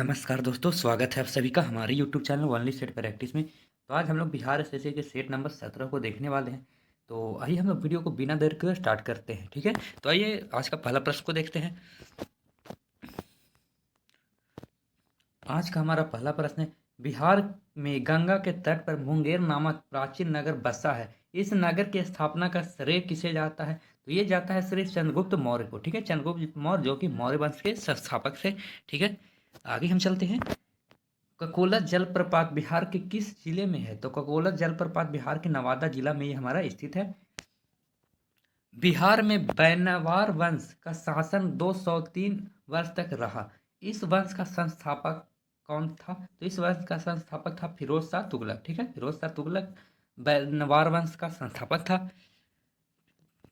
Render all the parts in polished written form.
नमस्कार दोस्तों, स्वागत है आप सभी का हमारे YouTube channel only set practice में। तो आज हम लोग बिहार एसएससी के सेट नंबर 17 को देखने वाले हैं। तो आइए हम लोग वीडियो को बिना देर के स्टार्ट करते हैं, ठीक है। तो आइए आज का पहला प्रश्न को देखते हैं। आज का हमारा पहला प्रश्न है, बिहार में गंगा के तट पर मुंगेर नामक प्राचीन नगर बसा है। इस नगर की स्थापना का श्रेय किसे जाता है? तो ये जाता है श्री चंद्रगुप्त मौर्य को, ठीक है। चंद्रगुप्त मौर्य जो कि मौर्य वंश के संस्थापक थे, ठीक है। आगे हम चलते हैं। ककोला जलप्रपात बिहार के किस जिले में है? तो ककोला जलप्रपात बिहार के नवादा जिला में ये हमारा स्थित है। बिहार में बैनवार वंश का शासन 203 वर्ष तक रहा। इस वंश का संस्थापक कौन था? तो इस वंश का संस्थापक था फिरोज शाह तुगलक, ठीक है। फिरोज शाह तुगलक बैनवार वंश का संस्थापक था।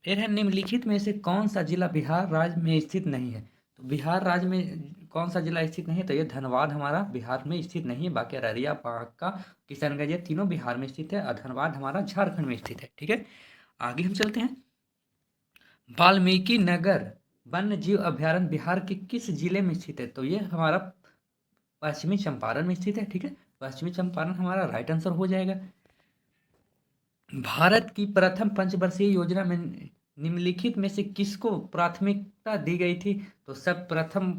फिर है, निम्नलिखित में से कौन सा जिला बिहार राज्य में स्थित नहीं है? तो बिहार राज्य में कौन सा जिला स्थित नहीं है? तो ये धनबाद हमारा बिहार में स्थित नहीं है। बाकी अररिया, बांका, किशनगंज ये तीनों बिहार में स्थित है और धनबाद हमारा झारखंड में स्थित है, ठीक है। आगे हम चलते हैं। वाल्मीकि नगर वन्य जीव अभयारण्य बिहार के किस जिले में स्थित है? तो ये हमारा पश्चिमी चंपारण में स्थित है, ठीक है। पश्चिमी चंपारण हमारा राइट आंसर हो जाएगा। भारत की प्रथम पंचवर्षीय योजना में निम्नलिखित में से किसको प्राथमिकता दी गई थी? तो सब प्रथम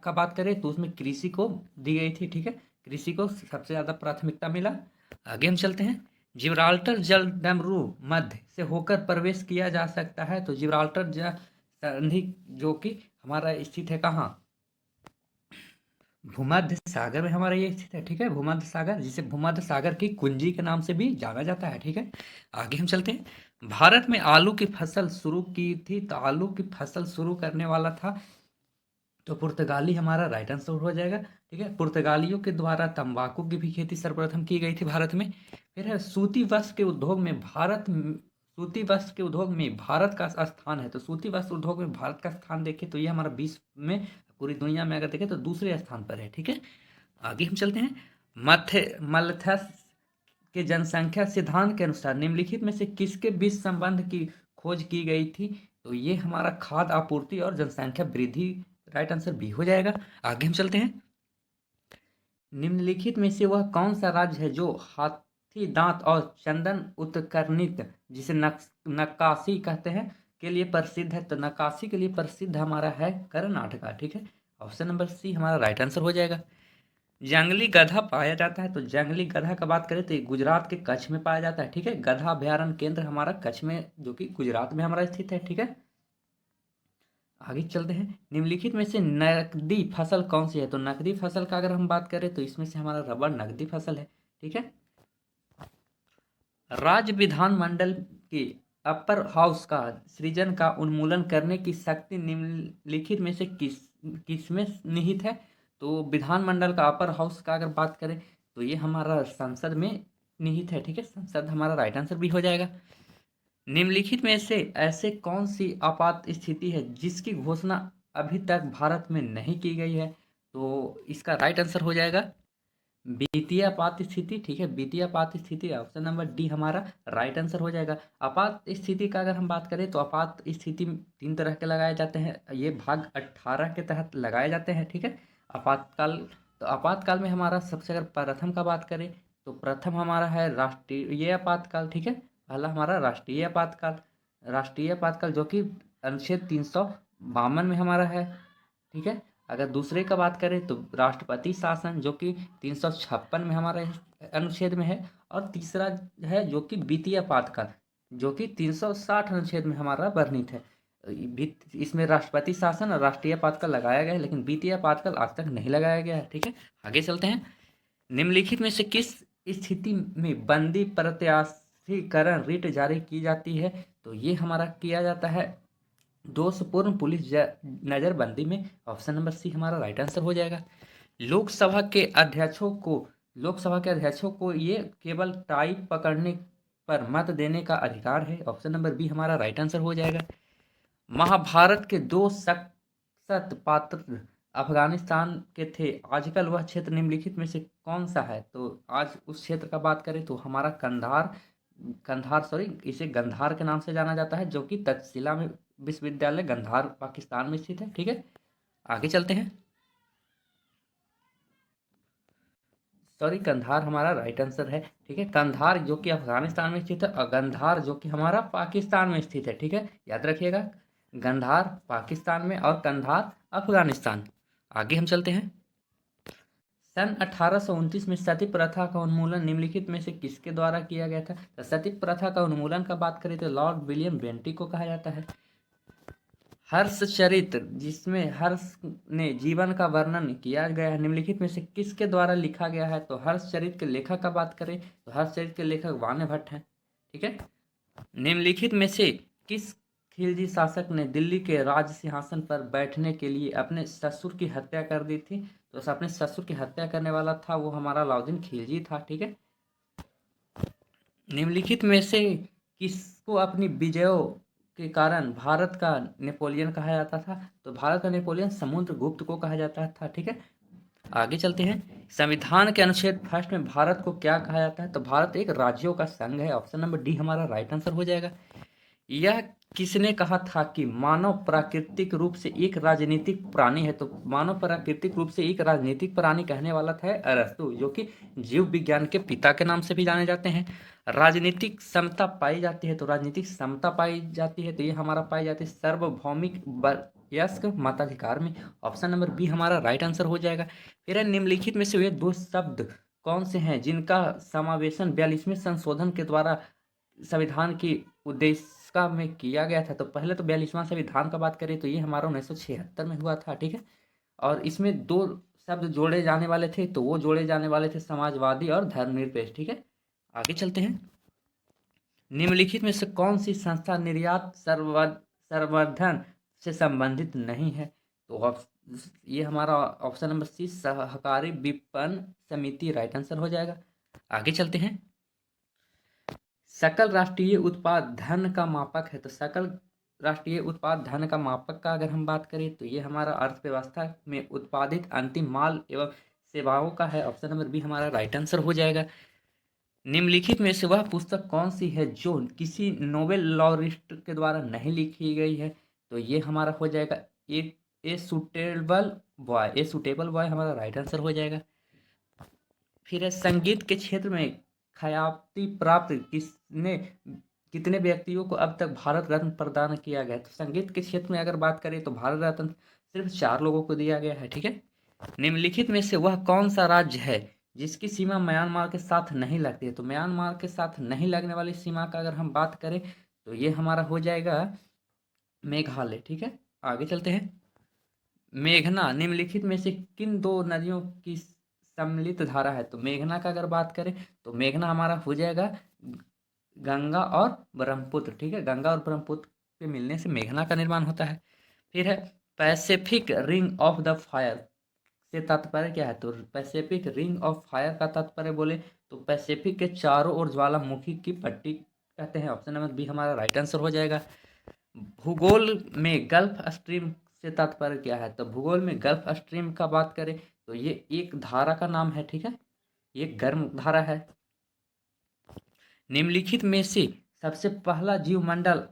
का बात करें तो उसमें कृषि को दी गई थी, ठीक है। कृषि को सबसे ज्यादा प्राथमिकता मिला। आगे हम चलते हैं। जिब्राल्टर जल डमरू मध्य से होकर प्रवेश किया जा सकता है। तो जिब्राल्टर संधि जो कि हमारा स्थित है कहाँ? भूमध्य सागर में हमारा ये स्थित है, ठीक है। भूमध्य सागर, जिसे भूमध्य सागर की कुंजी के नाम से भी जाना जाता है, ठीक है। आगे हम चलते हैं। भारत में आलू की फसल शुरू की थी, तो आलू की फसल शुरू करने वाला था तो पुर्तगाली हमारा राइट आंसर हो जाएगा, ठीक है। पुर्तगालियों के द्वारा तंबाकू की भी खेती सर्वप्रथम की गई थी भारत में। फिर है, सूती वस्त्र के उद्योग में सूती वस्त्र के उद्योग में भारत का स्थान है। तो सूती वस्त्र उद्योग में भारत का स्थान देखें तो ये हमारा विश्व में, पूरी दुनिया में अगर देखें तो दूसरे स्थान पर है, ठीक है। आगे हम चलते हैं। मलथस के जनसंख्या सिद्धांत के अनुसार निम्नलिखित में से किसके बीच संबंध की खोज की गई थी? तो ये हमारा खाद्य आपूर्ति और जनसंख्या वृद्धि, राइट आंसर बी हो जाएगा। आगे हम चलते हैं। निम्नलिखित में से वह कौन सा राज्य है जो हाथी दांत और चंदन उत्कर्णित, जिसे नक्काशी कहते हैं, के लिए प्रसिद्ध है? तो नक्काशी के लिए प्रसिद्ध हमारा है कर्नाटका, ठीक है। ऑप्शन नंबर सी हमारा राइट आंसर हो जाएगा। जंगली गधा पाया जाता है, तो जंगली गधा का बात करें तो ये गुजरात के कच्छ में पाया जाता है, ठीक है। गधा अभ्यारण्य केंद्र हमारा कच्छ में, जो कि गुजरात में हमारा स्थित है, ठीक है। आगे चलते हैं। निम्नलिखित में से नकदी फसल कौन सी है? तो नकदी फसल का अगर हम बात करें तो इसमें से हमारा रबड़ नकदी फसल है, ठीक है। राज्य विधानमंडल के अपर हाउस का सृजन का उन्मूलन करने की शक्ति निम्नलिखित में से किसमें निहित है? तो विधानमंडल का अपर हाउस का अगर बात करें तो ये हमारा संसद में निहित है, ठीक है। संसद हमारा राइट आंसर भी हो जाएगा। निम्नलिखित में से ऐसे कौन सी आपात स्थिति है जिसकी घोषणा अभी तक भारत में नहीं की गई है? तो इसका राइट आंसर हो जाएगा वित्तीय आपात स्थिति, ठीक है। वित्तीय आपात स्थिति ऑप्शन नंबर डी हमारा राइट आंसर हो जाएगा। आपात स्थिति का अगर हम बात करें तो आपात स्थिति तीन तरह के लगाए जाते हैं, ये भाग 18 के तहत लगाए जाते हैं, ठीक है। आपातकाल, तो आपातकाल में हमारा सबसे अगर प्रथम का बात करें तो प्रथम हमारा है राष्ट्रीय आपातकाल, ठीक है। पहला हमारा राष्ट्रीय आपातकाल, राष्ट्रीय आपातकाल जो कि अनुच्छेद 352 में हमारा है, ठीक है। अगर दूसरे का बात करें तो राष्ट्रपति शासन जो कि 356 में हमारे अनुच्छेद में है। और तीसरा है जो कि वित्तीय आपातकाल, जो कि 360 अनुच्छेद में हमारा वर्णित है। इसमें राष्ट्रपति शासन और राष्ट्रीय आपातकाल लगाया गया है, लेकिन वित्तीय आपातकाल आज तक नहीं लगाया गया है, ठीक है। आगे चलते हैं। निम्नलिखित में से किस स्थिति में बंदी प्रत्याशीकरण रिट जारी की जाती है? तो ये हमारा किया जाता है दोषपूर्ण पुलिस नजरबंदी में। ऑप्शन नंबर सी हमारा राइट आंसर हो जाएगा। लोकसभा के अध्यक्षों को लोकसभा के अध्यक्षों को ये केवल टाई पकड़ने पर मत देने का अधिकार है। ऑप्शन नंबर बी हमारा राइट आंसर हो जाएगा। महाभारत के दो सशक्त पात्र अफगानिस्तान के थे, आजकल वह क्षेत्र निम्नलिखित में से कौन सा है? तो आज उस क्षेत्र का बात करें तो हमारा कंधार, सॉरी, इसे गंधार के नाम से जाना जाता है, जो कि तक्षशिला में विश्वविद्यालय गंधार पाकिस्तान में स्थित है, ठीक है। आगे चलते हैं। सॉरी, कंधार हमारा राइट आंसर है। ठीक है, कंधार जो कि अफगानिस्तान में स्थित है और गंधार जो कि हमारा पाकिस्तान में स्थित है। ठीक है, याद रखिएगा, गंधार पाकिस्तान में और कंधार अफगानिस्तान। आगे हम चलते हैं। सन 1829 में सती प्रथा का उन्मूलन निम्नलिखित में से किसके द्वारा किया गया था? तो सती प्रथा का उन्मूलन का बात करें तो लॉर्ड विलियम बेंटिक को कहा जाता है। हर्षचरित, जिसमें हर्ष ने जीवन का वर्णन किया गया है, निम्नलिखित में से किसके द्वारा लिखा गया है? तो हर्षचरित के लेखक का बात करें तो हर्षचरित के लेखक वाण्य भट्ट हैं। ठीक है, निम्नलिखित में से किस खिलजी शासक ने दिल्ली के राज सिंहासन पर बैठने के लिए अपने ससुर की हत्या कर दी थी? तो अपने ससुर की हत्या करने वाला था वो हमारा अलाउद्दीन खिलजी था। ठीक है, निम्नलिखित में से किसको अपनी विजयों के कारण भारत का नेपोलियन कहा जाता था? तो भारत का नेपोलियन समुद्रगुप्त को कहा जाता था। ठीक है, आगे चलते हैं। संविधान के अनुच्छेद फर्स्ट में भारत को क्या कहा जाता है? तो भारत एक राज्यों का संघ है। ऑप्शन नंबर डी हमारा राइट आंसर हो जाएगा। यह किसने कहा था कि मानव प्राकृतिक रूप से एक राजनीतिक प्राणी है? तो मानव प्राकृतिक रूप से एक राजनीतिक प्राणी कहने वाला था अरस्तु, जो कि जीव विज्ञान के पिता के नाम से भी जाने जाते हैं। राजनीतिक समता पाई जाती है, तो राजनीतिक समता पाई जाती है तो ये हमारा पाई जाती है सार्वभौमिक वयस्क मताधिकार में। ऑप्शन नंबर बी हमारा राइट आंसर हो जाएगा। फिर निम्नलिखित में से वे दो शब्द कौन से हैं जिनका समावेशन 42वें संशोधन के द्वारा संविधान की उद्देशिका में किया गया था? तो पहले तो 42वां संविधान का बात करें तो ये हमारा 1976 में हुआ था। ठीक है, और इसमें दो शब्द जोड़े जाने वाले थे, तो वो जोड़े जाने वाले थे समाजवादी और धर्मनिरपेक्ष। ठीक है, आगे चलते हैं। निम्नलिखित में से कौन सी संस्था निर्यात संवर्धन से संबंधित नहीं है? तो ये हमारा ऑप्शन नंबर सी सहकारी विपणन समिति राइट आंसर हो जाएगा। आगे चलते हैं। सकल राष्ट्रीय उत्पाद धन का मापक है, तो सकल राष्ट्रीय उत्पाद धन का मापक का अगर हम बात करें तो ये हमारा अर्थव्यवस्था में उत्पादित अंतिम माल एवं सेवाओं का है। ऑप्शन नंबर बी हमारा राइट आंसर हो जाएगा। निम्नलिखित में से वह पुस्तक कौन सी है जो किसी नोबेल लॉरेट के द्वारा नहीं लिखी गई है? तो ये हमारा हो जाएगा ए सुटेबल बॉय हमारा राइट आंसर हो जाएगा। फिर है संगीत के क्षेत्र में ख्याति प्राप्त कितने व्यक्तियों को अब तक भारत रत्न प्रदान किया गया? तो संगीत के क्षेत्र में अगर बात करें तो भारत रत्न सिर्फ 4 लोगों को दिया गया है। ठीक है, निम्नलिखित में से वह कौन सा राज्य है जिसकी सीमा म्यांमार के साथ नहीं लगती है? तो म्यांमार के साथ नहीं लगने वाली सीमा का अगर हम बात करें तो ये हमारा हो जाएगा मेघालय। ठीक है, आगे चलते हैं। मेघना निम्नलिखित में से किन दो नदियों की सम्मिलित धारा है? तो मेघना का अगर बात करें तो मेघना हमारा हो जाएगा गंगा और ब्रह्मपुत्र। ठीक है, गंगा और ब्रह्मपुत्र के मिलने से मेघना का निर्माण होता है। फिर है Pacific ring of the fire से तात्पर्य क्या है? तो पैसिफिक रिंग ऑफ फायर का तात्पर्य बोले तो पैसिफिक के चारों ओर ज्वालामुखी की पट्टी कहते हैं। ऑप्शन नंबर बी हमारा राइट आंसर हो जाएगा। भूगोल में गल्फ स्ट्रीम से तात्पर्य क्या है? तो भूगोल में गल्फ स्ट्रीम का बात करें तो ये एक धारा का नाम है। ठीक है, ये गर्म धारा है। निम्नलिखित में से सबसे पहला जीवमंडल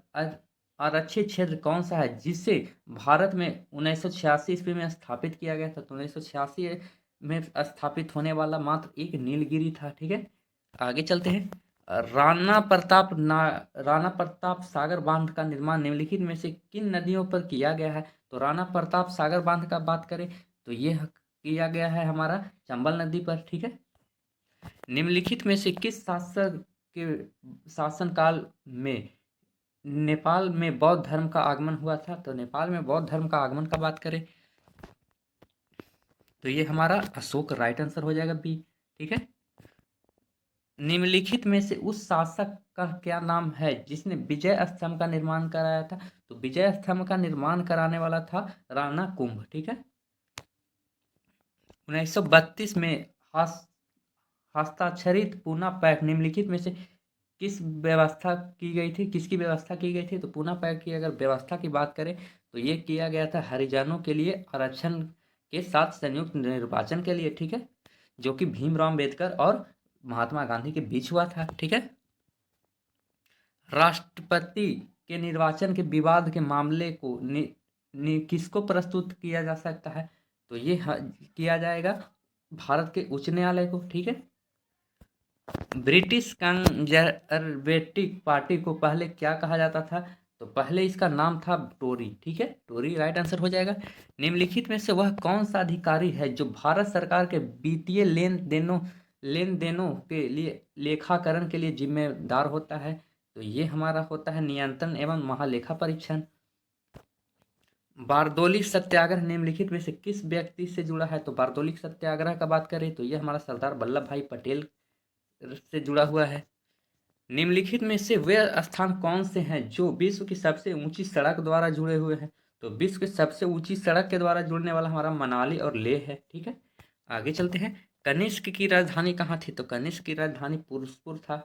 आरक्षित क्षेत्र कौन सा है जिसे भारत में 1986 ईस्वी में स्थापित किया गया था? तो 1986 में स्थापित होने वाला मात्र एक नीलगिरी था। ठीक है, आगे चलते हैं। राणा प्रताप सागर बांध का निर्माण निम्नलिखित में से किन नदियों पर किया गया है? तो राणा प्रताप सागर बांध का बात करें तो ये किया गया है हमारा चंबल नदी पर। ठीक है, निम्नलिखित में से किस शासक के शासनकाल में नेपाल में बौद्ध धर्म का आगमन हुआ था? तो नेपाल में बौद्ध धर्म का आगमन का बात करें तो ये हमारा अशोक राइट आंसर हो जाएगा बी। ठीक है, निम्नलिखित में से उस शासक का क्या नाम है जिसने विजय स्तंभ का निर्माण कराया था? तो विजय स्तंभ का निर्माण कराने वाला था राणा कुंभ। ठीक है, 1932 में हस्ताक्षरित पूना पैक्ट निम्नलिखित में से किस व्यवस्था की गई थी? किसकी व्यवस्था की गई थी? तो पूना पैक्ट की अगर व्यवस्था की बात करें तो ये किया गया था हरिजनों के लिए आरक्षण के साथ संयुक्त निर्वाचन के लिए। ठीक है, जो कि भीमराव अम्बेडकर और महात्मा गांधी के बीच हुआ था। ठीक है, राष्ट्रपति के निर्वाचन के विवाद के मामले को किसको प्रस्तुत किया जा सकता है? तो ये किया जाएगा भारत के उच्च न्यायालय को, ठीक है। ब्रिटिश कंजर्वेटिव पार्टी को पहले क्या कहा जाता था? तो पहले इसका नाम था टोरी, ठीक है, टोरी राइट आंसर हो जाएगा। निम्नलिखित में से वह कौन सा अधिकारी है जो भारत सरकार के वित्तीय लेन देनों के लिए लेखाकरण के लिए जिम्मेदार होता है? तो ये हमारा होता है नियंत्रण एवं महालेखा परीक्षण। बारदोली सत्याग्रह निम्नलिखित में से किस व्यक्ति से जुड़ा है? तो बारदोली सत्याग्रह का बात करें तो ये हमारा सरदार वल्लभ भाई पटेल से जुड़ा हुआ है। निम्नलिखित में से वे स्थान कौन से हैं जो विश्व की सबसे ऊंची सड़क द्वारा जुड़े हुए हैं? तो विश्व की सबसे ऊंची सड़क के द्वारा जुड़ने वाला हमारा मनाली और लेह है, ठीक है। आगे चलते हैं। कनिष्क की राजधानी कहाँ थी? तो कनिष्क की राजधानी पुरुषपुर था।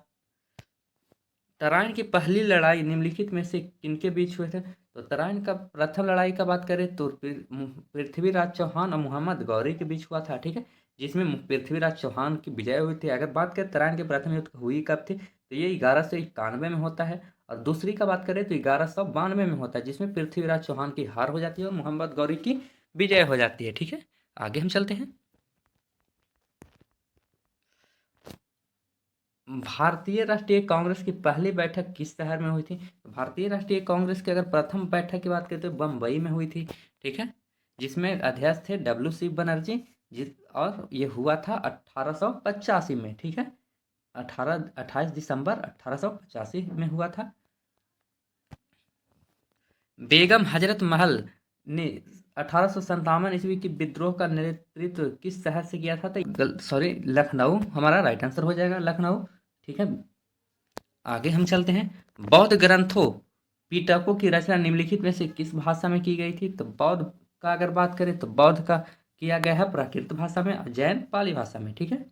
तराइन की पहली लड़ाई निम्नलिखित में से किनके बीच हुए थे? तो तराइन का प्रथम लड़ाई का बात करें तो पृथ्वीराज चौहान और मोहम्मद गौरी के बीच हुआ था, ठीक है, जिसमें पृथ्वीराज चौहान की विजय हुई थी। अगर बात करें तराइन के प्रथम युद्ध हुई कब थी? तो ये 1191 में होता है। और दूसरी का बात करें तो 1192 में होता है, जिसमें पृथ्वीराज चौहान की हार हो जाती है और मोहम्मद गौरी की विजय हो जाती है, ठीक है। आगे हम चलते हैं। भारतीय राष्ट्रीय कांग्रेस की पहली बैठक किस शहर में हुई थी? तो भारतीय राष्ट्रीय कांग्रेस की अगर प्रथम बैठक की बात करें तो बम्बई में हुई थी, ठीक है, जिसमें अध्यक्ष थे डब्ल्यू सी बनर्जी, जिस और ये हुआ था 1885 में, ठीक है, 28 दिसंबर 1885 में हुआ था। बेगम हजरत महल ने 1857 ईस्वी की विद्रोह का नेतृत्व किस शहर से किया था? तो सॉरी, लखनऊ हमारा राइट आंसर हो जाएगा, लखनऊ, ठीक है। आगे हम चलते हैं। बौद्ध ग्रंथों पिटकों की रचना निम्नलिखित में से किस भाषा में की गई थी? तो बौद्ध का अगर बात करें तो बौद्ध का किया गया है प्राकृत भाषा में और जैन पाली भाषा में, ठीक है।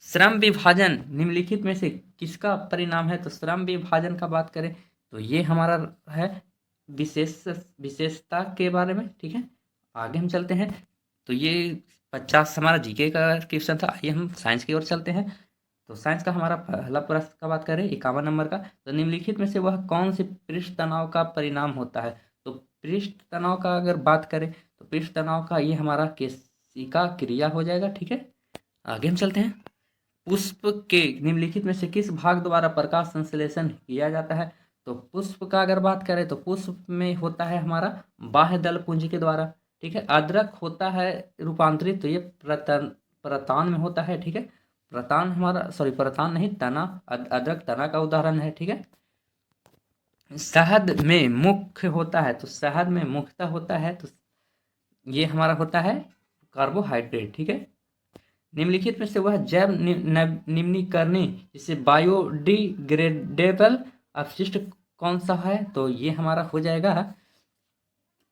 श्रम विभाजन निम्नलिखित में से किसका परिणाम है? तो श्रम विभाजन का बात करें तो ये हमारा है विशेषता के बारे में, ठीक है। आगे हम चलते हैं। तो ये 50 हमारा जीके का क्वेश्चन था। आइए हम साइंस की ओर चलते हैं। तो साइंस का हमारा पहला प्रश्न का बात करें 51 नंबर का, तो निम्नलिखित में से वह कौन से पृष्ठ तनाव का परिणाम होता है? तो पृष्ठ तनाव का अगर बात करें तो पृष्ठ तनाव का ये हमारा केशिका क्रिया हो जाएगा, ठीक है। आगे हम चलते हैं। पुष्प के निम्नलिखित में से किस भाग द्वारा प्रकाश संश्लेषण किया जाता है? तो पुष्प का अगर बात करें तो पुष्प में होता है हमारा बाह्य दल पुंज के द्वारा, ठीक है। अदरक होता है रूपांतरित, तो ये प्रतान में होता है, ठीक है। प्रतान हमारा सॉरी प्रतान नहीं, तना, अदरक तना का उदाहरण है, ठीक है। शहद में मुख्य होता है, तो शहद में मुख्यतः होता है तो ये हमारा होता है कार्बोहाइड्रेट, ठीक है। निम्नलिखित में से वह जैव निम्नीकरणीय जिसे बायोडिग्रेडेबल अपशिष्ट कौन सा है? तो ये हमारा हो जाएगा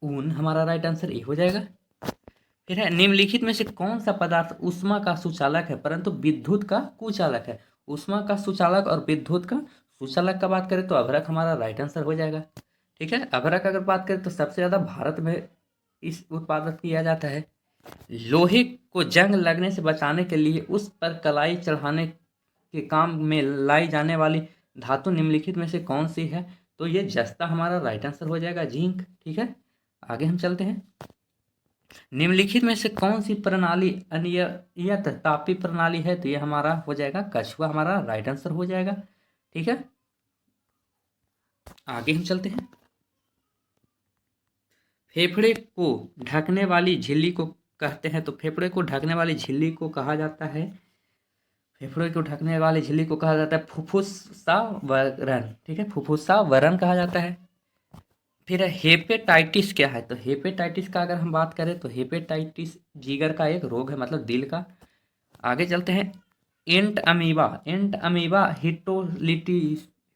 ऊन, हमारा राइट आंसर ये हो जाएगा। फिर है निम्नलिखित में से कौन सा पदार्थ ऊष्मा का सुचालक है परंतु विद्युत का कुचालक है? ऊष्मा का सुचालक और विद्युत का सुचालक का बात करें तो अभ्रक हमारा राइट आंसर हो जाएगा, ठीक है। अभ्रक अगर बात करें तो सबसे ज़्यादा भारत में इस उत्पादन किया जाता है। लोहे को जंग लगने से बचाने के लिए उस पर कलाई चढ़ाने के काम में लाई जाने वाली धातु निम्नलिखित में से कौन सी है? तो ये जस्ता हमारा राइट आंसर हो जाएगा, जिंक, ठीक है। आगे हम चलते हैं। निम्नलिखित में से कौन सी प्रणाली अनियत तापीय प्रणाली है? तो ये हमारा हो जाएगा कछुआ, हमारा राइट आंसर हो जाएगा, ठीक है। आगे हम चलते हैं। फेफड़े को ढकने वाली झिल्ली को कहते हैं, तो फेफड़े को ढकने वाली झिल्ली को कहा जाता है, फेफड़े को ढकने वाली झिल्ली को कहा जाता है फुफ्फुसावरण, ठीक है, फुफ्फुसावरण कहा जाता है। फिर हेपेटाइटिस क्या है? तो हेपेटाइटिस का अगर हम बात करें तो हेपेटाइटिस जिगर का एक रोग है, मतलब दिल का। आगे चलते हैं। एंट अमीबा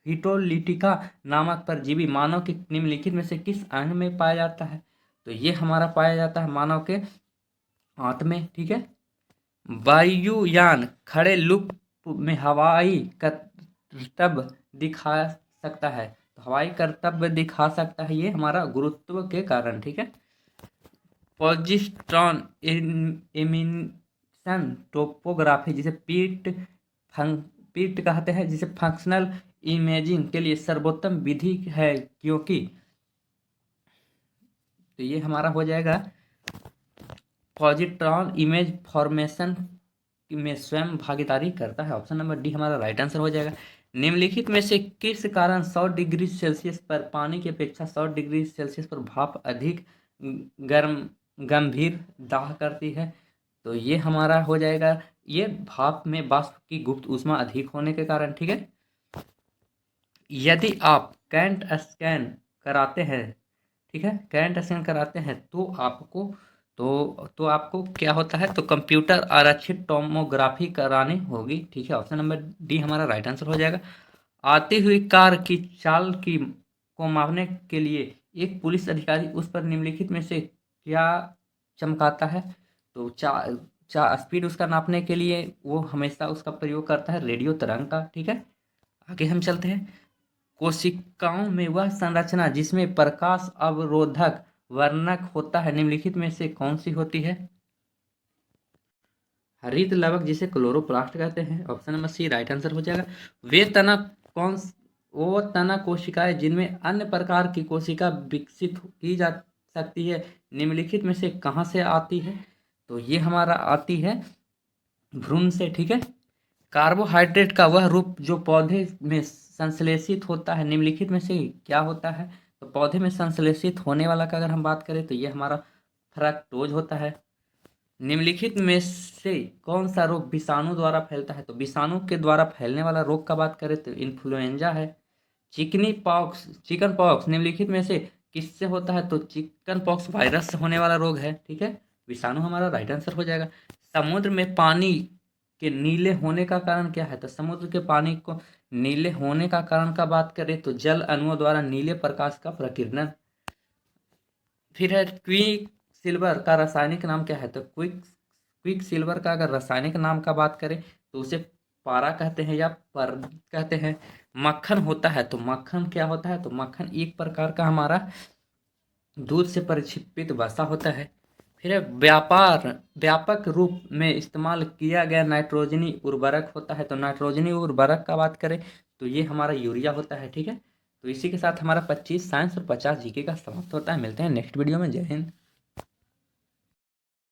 हिटोलिटिका नामक परजीवी मानव के निम्नलिखित में से किस अंग में पाया जाता है? तो ये हमारा पाया जाता है मानव के आंत में, ठीक है। वायुयान खड़े लूप में हवाई करतब दिखा सकता है, तो हवाई करतब दिखा सकता है ये हमारा गुरुत्व के कारण, ठीक है। पॉजिट्रॉन एमिशन टोपोग्राफी जिसे पीट कहते हैं, जिसे फंक्शनल इमेजिंग के लिए सर्वोत्तम विधि है क्योंकि, तो ये हमारा हो जाएगा पॉजिट्रॉन इमेज फॉर्मेशन में स्वयं भागीदारी करता है। ऑप्शन नंबर डी हमारा राइट आंसर हो जाएगा। निम्नलिखित में से किस कारण 100 डिग्री सेल्सियस पर पानी की अपेक्षा 100 डिग्री सेल्सियस पर भाप अधिक गर्म गंभीर दाह करती है? तो ये हमारा हो जाएगा, ये भाप में वाष्प की गुप्त ऊष्मा अधिक होने के कारण। ठीक है, यदि आप कैंट स्कैन कराते हैं, ठीक है, कैंट स्कैन कराते हैं तो आपको क्या होता है, तो कंप्यूटर आरक्षित टोमोग्राफी करानी होगी। ठीक है, ऑप्शन नंबर डी हमारा राइट आंसर हो जाएगा। आती हुई कार की चाल की को मापने के लिए एक पुलिस अधिकारी उस पर निम्नलिखित में से क्या चमकाता है? तो स्पीड उसका नापने के लिए वो हमेशा उसका प्रयोग करता है रेडियो तरंग का। ठीक है, आगे हम चलते हैं। कोशिकाओं में वह संरचना जिसमें प्रकाश अवरोधक वर्णक होता है निम्नलिखित में से कौन सी होती है? हरित लवक जिसे क्लोरोप्लास्ट कहते हैं। Option number C right answer हो जाएगा। वे तना कौन वो तना कोशिकाएं जिनमें अन्य प्रकार की कोशिका विकसित की जा सकती है निम्नलिखित में से कहाँ से आती है? तो ये हमारा आती है भ्रूण से। ठीक है, कार्बोहाइड्रेट का वह रूप जो पौधे में संश्लेषित होता है निम्नलिखित में से क्या होता है? तो पौधे में संश्लेषित होने वाला का अगर हम बात करें तो ये हमारा फ्रक्टोज होता है। निम्नलिखित में से कौन सा रोग विषाणु द्वारा फैलता है? तो विषाणु के द्वारा फैलने वाला रोग का बात करें तो इन्फ्लुएंजा है। चिकन पॉक्स निम्नलिखित में से किससे होता है? तो चिकन पॉक्स वायरस से होने वाला रोग है। ठीक है, विषाणु हमारा राइट आंसर हो जाएगा। समुद्र में पानी के नीले होने का कारण क्या है? तो समुद्र के पानी को नीले होने का कारण का बात करें तो जल अणुओं द्वारा नीले प्रकाश का प्रकीर्णन। फिर है क्विक सिल्वर का रासायनिक नाम क्या है? तो क्विक सिल्वर का अगर रासायनिक नाम का बात करें तो उसे पारा कहते हैं या पर कहते हैं। मक्खन होता है तो मक्खन क्या होता है? तो मक्खन एक प्रकार का हमारा दूध से परिक्षेपित वसा होता है। फिर है व्यापक रूप में इस्तेमाल किया गया नाइट्रोजनी उर्वरक होता है। तो नाइट्रोजनी उर्वरक का बात करें तो ये हमारा यूरिया होता है। ठीक है, तो इसी के साथ हमारा 25 साइंस और 50 जीके का समाप्त होता है। मिलते हैं नेक्स्ट वीडियो में। जय हिंद।